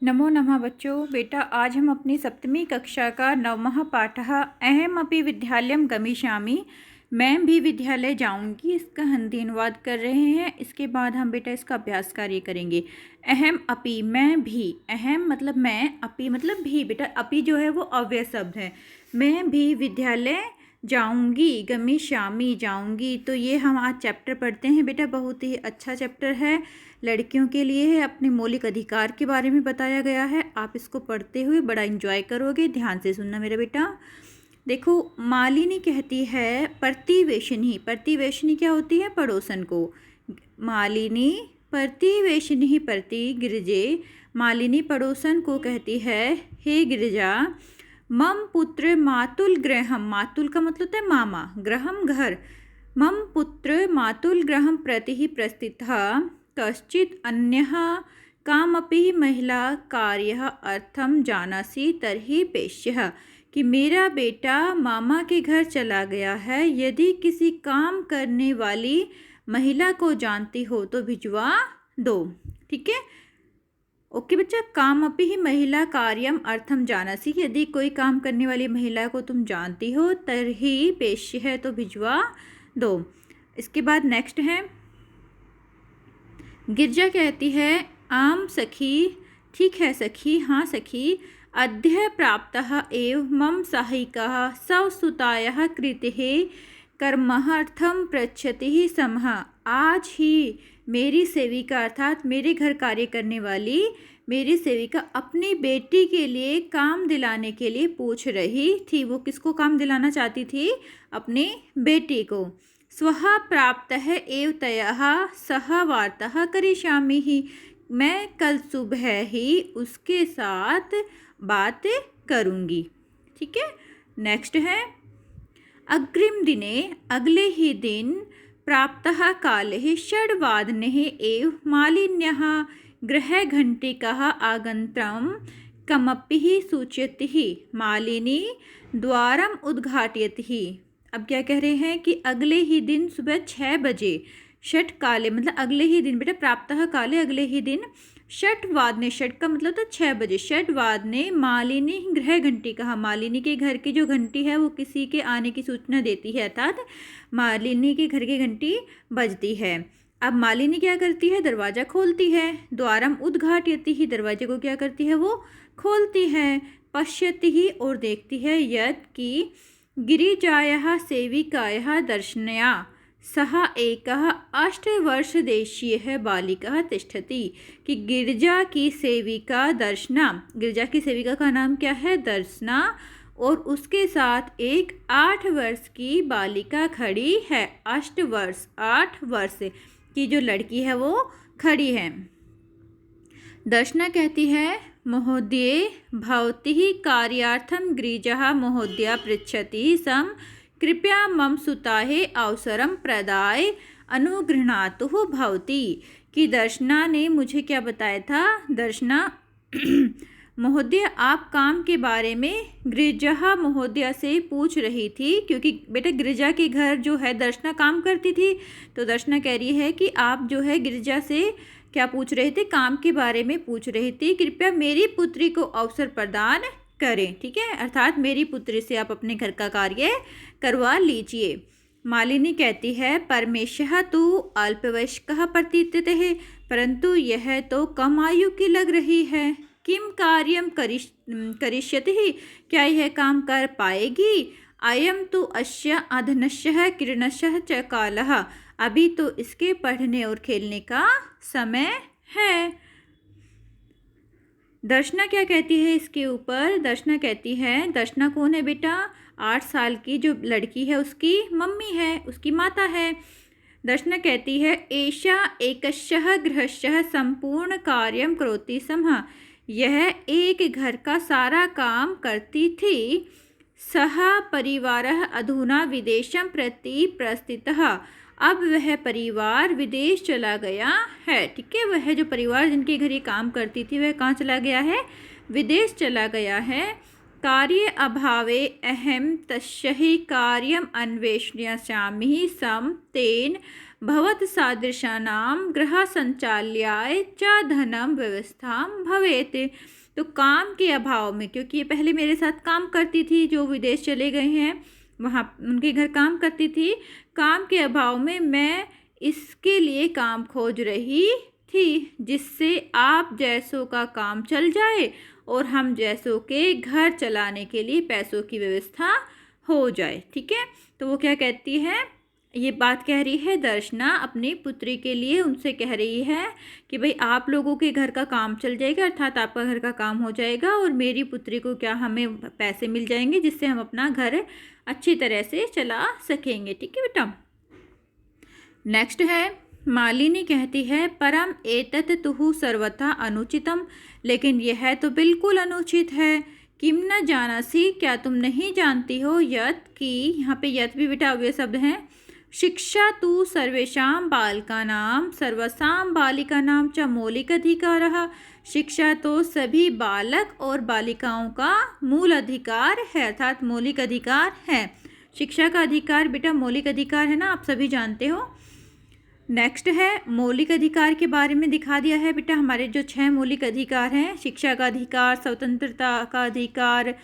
नमो नमः बच्चों। बेटा आज हम अपनी सप्तमी कक्षा का नवमः पाठः अहम अपि विद्यालयम गमिष्यामि, मैं भी विद्यालय जाऊंगी, इसका हिंदी अनुवाद कर रहे हैं। इसके बाद हम बेटा इसका अभ्यास कार्य करेंगे। अहम अपि मैं भी, अहम मतलब मैं, अपि मतलब भी। बेटा अपि जो है वो अव्यय शब्द है। मैं भी विद्यालय जाऊंगी, गमिष्यामि जाऊंगी। तो ये हम आज चैप्टर पढ़ते हैं बेटा, बहुत ही अच्छा चैप्टर है, लड़कियों के लिए है। अपने मौलिक अधिकार के बारे में बताया गया है। आप इसको पढ़ते हुए बड़ा एंजॉय करोगे। ध्यान से सुनना मेरा बेटा। देखो, मालिनी कहती है प्रतिवेशनी। प्रतिवेशनी क्या होती है? पड़ोसन को। मालिनी प्रतिवेशनी प्रति गिरजे, मालिनी पड़ोसन को कहती है, हे गिरजा, मम पुत्र मातुल गृहम, मातुल का मतलब होता है मामा, गृहम घर, मम पुत्र मातुल गृहम प्रति ही प्रस्थितः कश्चित् अन्यः कामपि महिला कार्यः अर्थम जानासि तर्हि पेश्यः। कि मेरा बेटा मामा के घर चला गया है, यदि किसी काम करने वाली महिला को जानती हो तो भिजवा दो। ठीक है, ओके बच्चा। काम अपि ही महिला कार्यम अर्थम जानासि, यदि कोई काम करने वाली महिला को तुम जानती हो, तरही पेश्य है तो भिजवा दो। इसके बाद नेक्स्ट है, गिरजा कहती है, आम सखी, ठीक है सखी, हाँ सखी, अद्य प्राप्तः एव मम सहायिकः स्वसुतायाः कृतेः कर्मार्थं पृच्छति समः। आज ही मेरी सेविका अर्थात मेरे घर कार्य करने वाली मेरी सेविका अपनी बेटी के लिए काम दिलाने के लिए पूछ रही थी। वो किसको काम दिलाना चाहती थी? अपनी बेटी को। स्वः प्राप्तः एव तयः सह वार्ताः करिष्यामि ही, मैं कल सुबह ही उसके साथ बात करूँगी। ठीक है, नेक्स्ट है, अग्रिम दिने, अगले ही दिन, प्राप्तः काले षड्वादने एव मालिन्यः गृहघण्टिकः आगन्तुं कमपि सूचयति, मालिनी द्वारम् उद्घाटयति। अब क्या कह रहे हैं कि अगले ही दिन सुबह 6 बजे, षट काले मतलब अगले ही दिन बेटा, प्राप्तः काले अगले ही दिन, षट वादने, षट का मतलब तो 6 बजे, षट वादने मालिनी गृह घंटी कहा, मालिनी के घर की जो घंटी है वो किसी के आने की सूचना देती है, अर्थात मालिनी के घर की घंटी बजती है। अब मालिनी क्या करती है? दरवाज़ा खोलती है। द्वारम उद्घाटयति ही, दरवाजे को क्या करती है? वो खोलती है। पश्यति ही, और देखती है, यत् की गिरिजायाः सेविकायाः दर्शनया सह एकः 8 वर्षदेशीयः बालिका तिष्ठति। कि गिरजा की सेविका दर्शना, गिरजा की सेविका का नाम क्या है? दर्शना, और उसके साथ एक 8 वर्ष की बालिका खड़ी है। 8 वर्ष की जो लड़की है वो खड़ी है। दर्शना कहती है, महोदये भवती कार्यार्थम गिरिजा महोदया पृच्छति सम, कृपया मम सुताः अवसरम प्रदाय अनुगृह्णातु भवती। कि दर्शना ने मुझे क्या बताया था? दर्शना महोदय आप काम के बारे में गिरिजा महोदया से पूछ रही थी, क्योंकि बेटा गिरिजा के घर जो है दर्शना काम करती थी। तो दर्शना कह रही है कि आप जो है गिरिजा से क्या पूछ रहे थे? काम के बारे में पूछ रही थी। कृपया मेरी पुत्री को अवसर प्रदान करें। ठीक है, अर्थात मेरी पुत्री से आप अपने घर का कार्य करवा लीजिए। मालिनी कहती है, परमेशः तु अल्पवयस्कः प्रतीयते, परंतु यह तो कम आयु की लग रही है। किम कार्यम करिष्यति, क्या यह काम कर पाएगी? अयम तो अस्य अधनस्य किरणस्य च कालः, अभी तो इसके पढ़ने और खेलने का समय है। दर्शना क्या कहती है इसके ऊपर? दर्शना कहती है, दर्शना कौन है बेटा? 8 साल की जो लड़की है उसकी मम्मी है, उसकी माता है। दर्शना कहती है, एषा एकस्यः गृहस्य संपूर्ण कार्यं करोति स्म, यह एक घर का सारा काम करती थी। सह परिवारः अधुना विदेशं प्रति प्रस्थितः, अब वह परिवार विदेश चला गया है। ठीक है, वह जो परिवार जिनके घर ये काम करती थी वह कहाँ चला गया है? विदेश चला गया है। कार्य अभावे अहम तस्य ही कार्यम अन्वेषयामि सम तेन भवत सादृशानां गृह संचाल्याय च धनम व्यवस्था भवेत्। तो काम के अभाव में, क्योंकि ये पहले मेरे साथ काम करती थी, जो विदेश चले गए हैं वहाँ उनके घर काम करती थी, काम के अभाव में मैं इसके लिए काम खोज रही थी जिससे आप जैसों का काम चल जाए और हम जैसों के घर चलाने के लिए पैसों की व्यवस्था हो जाए। ठीक है, तो वो क्या कहती है, ये बात कह रही है दर्शना अपनी पुत्री के लिए, उनसे कह रही है कि भाई आप लोगों के घर का काम चल जाएगा, अर्थात आपका घर का काम हो जाएगा और मेरी पुत्री को क्या हमें पैसे मिल जाएंगे जिससे हम अपना घर अच्छी तरह से चला सकेंगे। ठीक है बेटा। नेक्स्ट है मालिनी कहती है परम एतत् तुहु सर्वथा अनुचितम, लेकिन यह तो बिल्कुल अनुचित है। किम न जानासी, क्या तुम नहीं जानती हो, यत् की, यहाँ पे यत् भी बेटा अव्यय शब्द हैं, शिक्षा तु सर्वेषां बालकानां सर्वसां बालिकानां च मौलिक अधिकारः, शिक्षा तो सभी बालक और बालिकाओं का मूल अधिकार है, अर्थात मौलिक अधिकार है। शिक्षा का अधिकार बेटा मौलिक अधिकार है ना, आप सभी जानते हो। नेक्स्ट है मौलिक अधिकार के बारे में दिखा दिया है बेटा, हमारे जो 6 मौलिक अधिकार हैं, शिक्षा का अधिकार, स्वतंत्रता का अधिकार,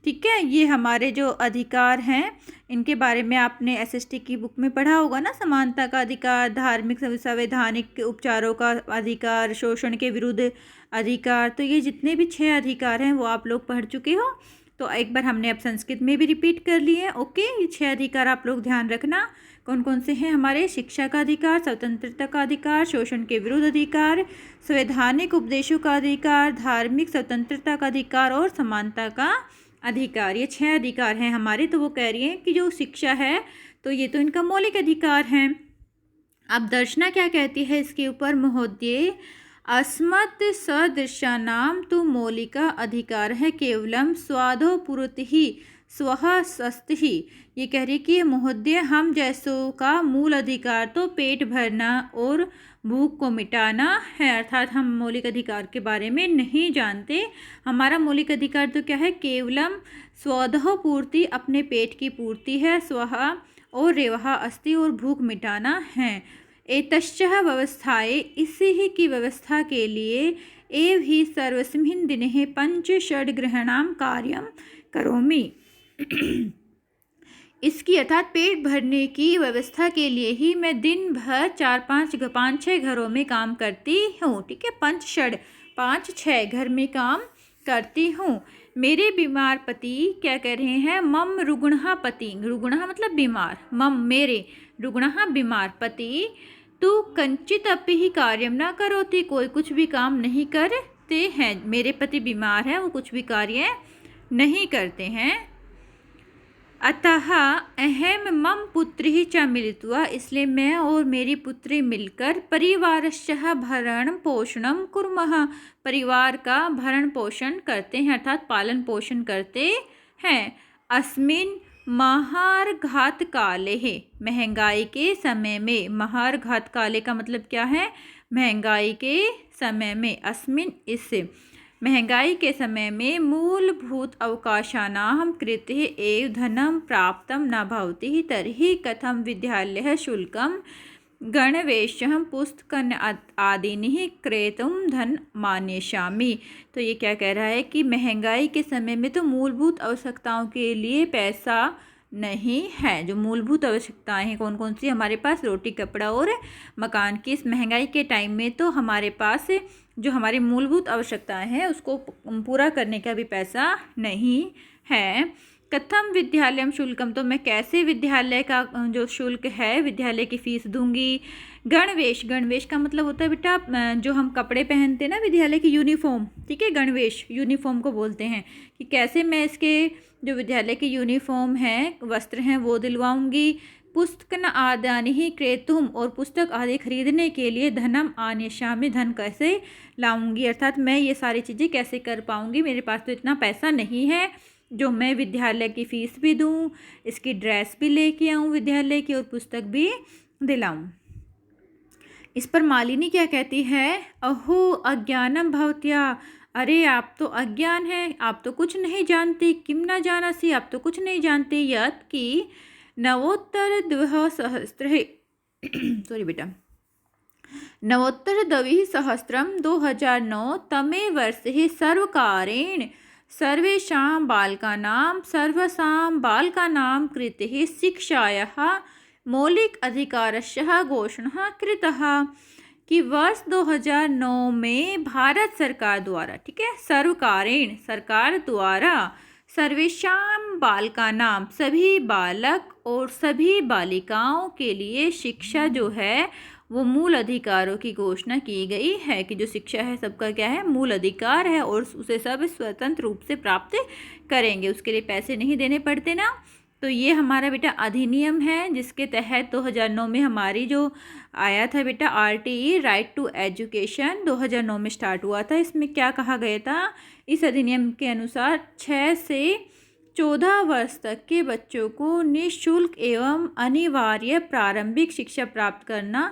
ठीक है, ये हमारे जो अधिकार हैं इनके बारे में आपने एसएसटी की बुक में पढ़ा होगा ना। समानता का अधिकार, धार्मिक संवैधानिक उपचारों का अधिकार, शोषण के विरुद्ध अधिकार, तो ये जितने भी 6 अधिकार हैं वो आप लोग पढ़ चुके हो। तो एक बार हमने अब संस्कृत में भी रिपीट कर लिए। ओके, ये 6 अधिकार आप लोग ध्यान रखना कौन कौन से हैं हमारे, शिक्षा का अधिकार, स्वतंत्रता का अधिकार, शोषण के विरुद्ध अधिकार, संवैधानिक उपदेशों का अधिकार, धार्मिक स्वतंत्रता का अधिकार और समानता का अधिकार। ये 6 अधिकार हैं हमारे। तो वो कह रही हैं कि जो शिक्षा है तो ये तो इनका मौलिक अधिकार है। अब दर्शना क्या कहती है इसके ऊपर, महोदय अस्मत् सदृशानां तो मौलिका अधिकार है केवलम स्वादो पुरति स्वः स्वस्ति। ये कह रही कि महोदय हम जैसों का मूल अधिकार तो पेट भरना और भूख को मिटाना है, अर्थात हम मौलिक अधिकार के बारे में नहीं जानते। हमारा मौलिक अधिकार तो क्या है, केवलम स्वदह पूर्ति, अपने पेट की पूर्ति है, स्वः और रेवः अस्ति और भूख मिटाना है। एतश्च व्यवस्थाएं, इसी ही की व्यवस्था के लिए एव ही सर्वस्मिन् दिने 5 षड्ग्रहाणां कार्यं करोमि। इसकी अर्थात पेट भरने की व्यवस्था के लिए ही मैं दिन भर 4-5-6 घरों में काम करती हूँ। ठीक है, 5-6 घर में काम करती हूँ। मेरे बीमार पति क्या कह रहे हैं, मम रुग्णः पति, रुग्णः मतलब बीमार, मम मेरे, रुग्णः बीमार पति, तू कंचित अपि ही कार्यम न करोति, कोई कुछ भी काम नहीं करते हैं। मेरे पति बीमार हैं, वो कुछ भी कार्य नहीं करते हैं। अतः अहम मम पुत्री च मिलित्वा, इसलिए मैं और मेरी पुत्री मिलकर परिवारस्य भरण पोषणम कुर्मः, परिवार का भरण पोषण करते हैं, अर्थात पालन पोषण करते हैं। अस्मिन् महार्घात काले, महंगाई के समय में, महार्घात काले का मतलब क्या है, महंगाई के समय में, अस्मिन् इससे, महंगाई के समय में मूलभूत अवकाशानां कृते एव धनं प्राप्तं न भवति तर्हि कथं विद्यालयः शुल्कं गणवेशं पुस्तकं आदीनि क्रेतुं धन मानेष्यामि। तो ये क्या कह रहा है कि महंगाई के समय में तो मूलभूत आवश्यकताओं के लिए पैसा नहीं है। जो मूलभूत आवश्यकताएं हैं कौन कौन सी हमारे पास, रोटी कपड़ा और मकान की। इस महंगाई के टाइम में तो हमारे पास जो हमारी मूलभूत आवश्यकताएं हैं उसको पूरा करने का भी पैसा नहीं है। कथम विद्यालयम शुल्कम, तो मैं कैसे विद्यालय का जो शुल्क है, विद्यालय की फ़ीस दूंगी। गणवेश, गणवेश का मतलब होता है बेटा जो हम कपड़े पहनते हैं ना, विद्यालय की यूनिफॉर्म, ठीक है, गणवेश यूनिफॉर्म को बोलते हैं, कि कैसे मैं इसके जो विद्यालय की यूनिफॉर्म है, वस्त्र हैं, वो दिलवाऊंगी। पुस्तक आदानि ही क्रेतुम, और पुस्तक आदि खरीदने के लिए धनम आनेष्यामि, धन कैसे लाऊंगी, अर्थात मैं ये सारी चीज़ें कैसे कर पाऊंगी, मेरे पास तो इतना पैसा नहीं है जो मैं विद्यालय की फ़ीस भी दूँ, इसकी ड्रेस भी लेके आऊँ विद्यालय की, और पुस्तक भी दिलाऊँ। इस पर मालिनी क्या कहती है, अहो अज्ञानम भवत्या, अरे आप तो अज्ञान हैं, आप तो कुछ नहीं जानती। किम न जानासी, आप तो कुछ नहीं जानती। यत् कि 9,200 सॉरी बेटा, नवोत्तरद्विसहस्रं 2009 तमे वर्षे सर्वकारेण सर्वासां बालकानां कृते शिक्षायाः मौलिक अधिकारस्य घोषणा कृतः कि वर्ष 2009 में भारत सरकार द्वारा, ठीक है, सर्वकारेण सरकार द्वारा सर्वेषां बालकानां सभी बालक और सभी बालिकाओं के लिए शिक्षा जो है वो मूल अधिकारों की घोषणा की गई है कि जो शिक्षा है सबका क्या है, मूल अधिकार है और उसे सब स्वतंत्र रूप से प्राप्त करेंगे, उसके लिए पैसे नहीं देने पड़ते ना। तो ये हमारा बेटा अधिनियम है जिसके तहत 2009 में हमारी जो आया था बेटा RTE, राइट टू एजुकेशन, 2009 में स्टार्ट हुआ था। इसमें क्या कहा गया था, इस अधिनियम के अनुसार 6 से 14 वर्ष तक के बच्चों को निःशुल्क एवं अनिवार्य प्रारंभिक शिक्षा प्राप्त करना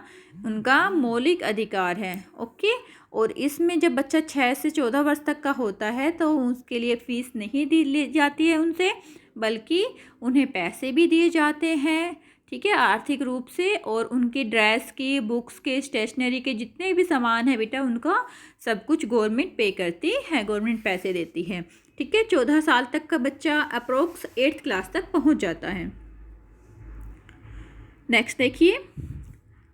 उनका मौलिक अधिकार है। ओके, और इसमें जब बच्चा 6 से 14 वर्ष तक का होता है तो उसके लिए फ़ीस नहीं दी जाती है उनसे, बल्कि उन्हें पैसे भी दिए जाते हैं, ठीक है, आर्थिक रूप से, और उनके ड्रेस की, बुक्स के, स्टेशनरी के जितने भी सामान है बेटा उनका सब कुछ गवर्नमेंट पे करती है, गवर्नमेंट पैसे देती है, ठीक है। 14 साल तक का बच्चा अप्रोक्स 8th क्लास तक पहुंच जाता है। नेक्स्ट देखिए,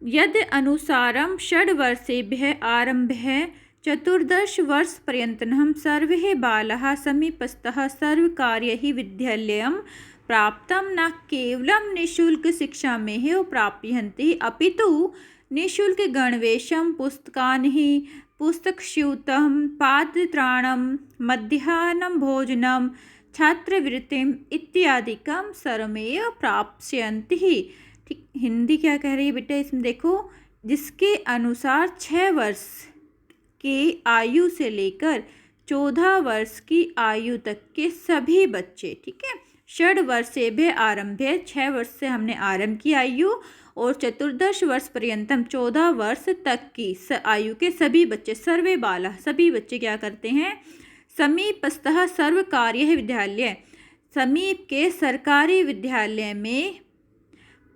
यद अनुसारं षड्वर्षेभ्यः आरभ्य 14 वर्षपर्यन्तं सर्वे बालाः समीपस्थः सर्वकार्यैः विद्यालयं प्राप्तं न केवलं निःशुल्कशिक्षामेव प्राप्यन्ते अपितु निःशुल्कगणवेशं, पुस्तकानि, पुस्तकस्यूतं, पादत्राणं, मध्याह्नं भोजनं, छात्रवृत्तिम् इत्यादिकं सर्वमेव प्राप्स्यन्ति। ठीक, हिंदी क्या कह रही है बेटा इसमें देखो, जिसके अनुसार 6 वर्ष के आयु से लेकर 14 वर्ष की आयु तक के सभी बच्चे, ठीक है, षड्वर्षेभ्यः आरभ्य 6 वर्ष से हमने आरंभ की आयु, और 14 वर्ष पर्यंतम 14 वर्ष तक की आयु के सभी बच्चे, सर्वे बाला, सभी बच्चे क्या करते हैं, समीपस्थः सर्वकार्य विद्यालय, समीप के सरकारी विद्यालय में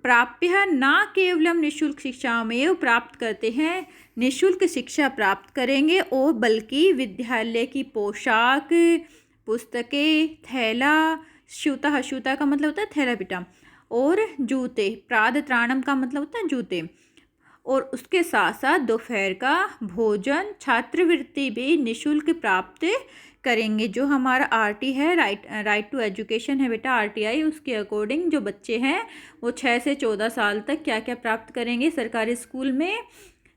प्राप्य न केवलम निःशुल्क शिक्षामेव प्राप्त करते हैं, निःशुल्क शिक्षा प्राप्त करेंगे, और बल्कि विद्यालय की पोशाक, पुस्तकें, थैला, शूता, शूता का मतलब होता है थैला बेटा, और जूते, प्रादत्राणम का मतलब होता है जूते, और उसके साथ साथ दोपहर का भोजन, छात्रवृत्ति भी निःशुल्क प्राप्त करेंगे। जो हमारा RT है, राइट टू एजुकेशन है बेटा, RTI, उसके अकॉर्डिंग जो बच्चे हैं वो 6 से 14 साल तक क्या क्या प्राप्त करेंगे, सरकारी स्कूल में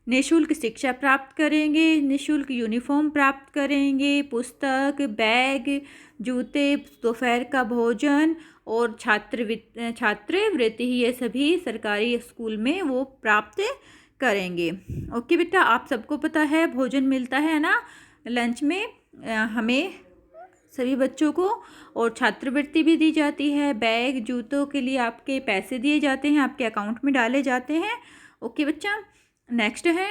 निःशुल्क शिक्षा प्राप्त करेंगे, निःशुल्क यूनिफॉर्म प्राप्त करेंगे, पुस्तक, बैग, जूते, दोपहर का भोजन और छात्रवृत्ति, ये सभी सरकारी स्कूल में वो प्राप्त करेंगे। ओके बेटा, आप सबको पता है भोजन मिलता है ना लंच में हमें सभी बच्चों को, और छात्रवृत्ति भी दी जाती है, बैग, जूतों के लिए आपके पैसे दिए जाते हैं, आपके अकाउंट में डाले जाते हैं। ओके बच्चा, नेक्स्ट है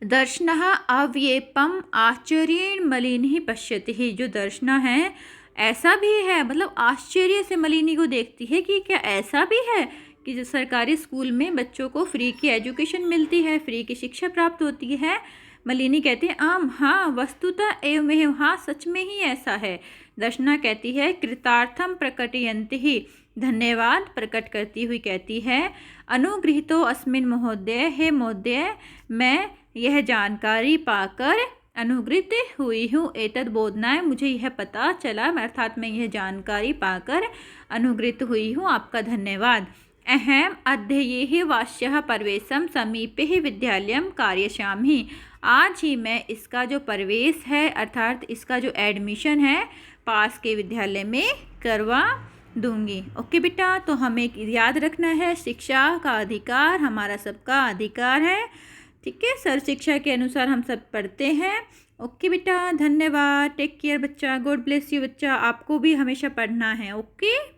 दर्शनः अव्येपम आश्चर्येण मलिनी पश्यति। जो दर्शना है ऐसा भी है, मतलब आश्चर्य से मलिनी को देखती है कि क्या ऐसा भी है कि जो सरकारी स्कूल में बच्चों को फ्री की एजुकेशन मिलती है, फ्री की शिक्षा प्राप्त होती है। मलिनी कहती है आम, हाँ वस्तुतः एवमेव, हाँ सच में ही ऐसा है। दर्शना कहती है कृतार्थम प्रकटयन्ति ही, धन्यवाद प्रकट करती हुई कहती है अनुगृहीतो अस्मिन् महोदय, हे महोदय मैं यह जानकारी पाकर अनुगृहित हुई हूँ। एतद बोधनाय, मुझे यह पता चला, अर्थात मैं यह जानकारी पाकर अनुगृहित हुई हूँ, आपका धन्यवाद। अहम अध्ययेह वास्यः प्रवेशम समीपे विद्यालयम कार्यशामि, आज ही मैं इसका जो प्रवेश है अर्थात इसका जो एडमिशन है पास के विद्यालय में करवा दूंगी। ओके बेटा, तो हमें याद रखना है शिक्षा का अधिकार हमारा सबका अधिकार है, ठीक है, सर्व शिक्षा के अनुसार हम सब पढ़ते हैं। ओके बेटा, धन्यवाद, टेक केयर बच्चा, गॉड ब्लेस यू बच्चा, आपको भी हमेशा पढ़ना है। ओके।